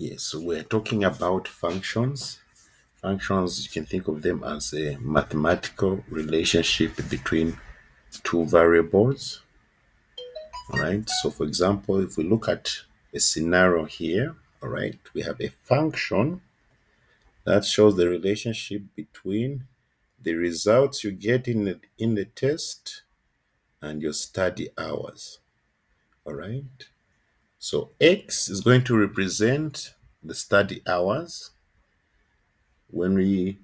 Yes, so we're talking about functions. Functions, you can think of them as a mathematical relationship between two variables. All right. So, for example, if we look at a scenario here, all right, we have a function that shows the relationship between the results you get in the test and your study hours. All right. So, x is going to represent the study hours. When we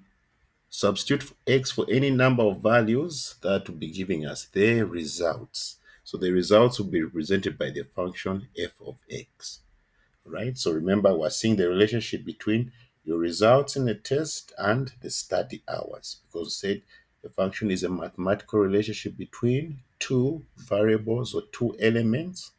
substitute x for any number of values, that will be giving us the results. So the results will be represented by the function f of x, right? So remember, we're seeing the relationship between your results in the test and the study hours, because we said the function is a mathematical relationship between two variables or two elements.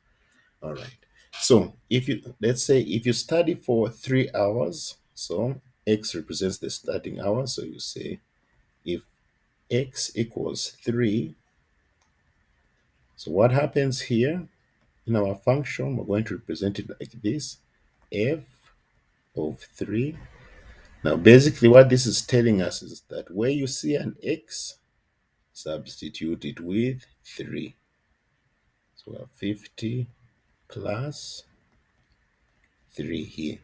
All right. So if you, let's say if you study for 3 hours, so x represents the studying hours. So you say if x equals 3, so what happens here in our function, we're going to represent it like this: f of 3. Now, basically, what this is telling us is that where you see an x, substitute it with 3. So we have 50 plus 3 here,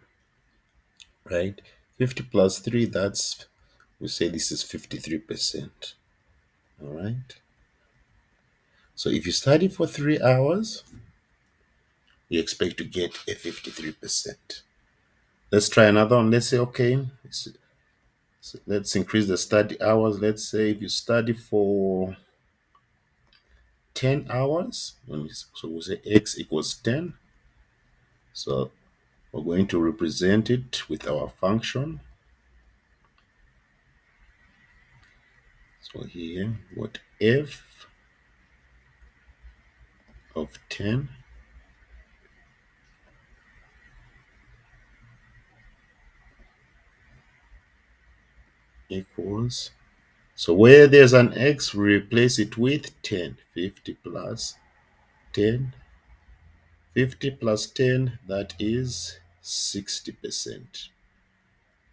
right? 50 plus 3, that's, we say this is 53%. All right. So if you study for 3 hours, you expect to get a 53%. Let's try another one. Let's say, okay, so let's increase the study hours. Let's say if you study for 10 hours, so we'll say x equals 10. So we're going to represent it with our function. So here, what f of 10 equals, so where there's an x, we replace it with 10. 50 plus 10. 50 plus 10, that is 60%.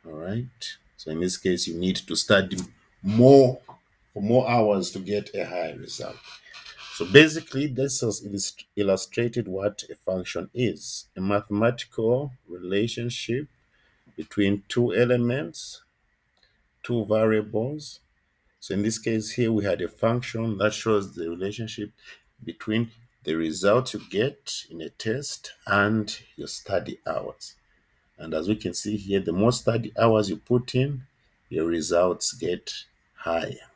All right. So in this case, you need to study more for more hours to get a high result. So basically, this has illustrated what a function is: a mathematical relationship between two elements, two variables. So in this case here, we had a function that shows the relationship between the results you get in a test and your study hours. And as we can see here, the more study hours you put in, your results get higher.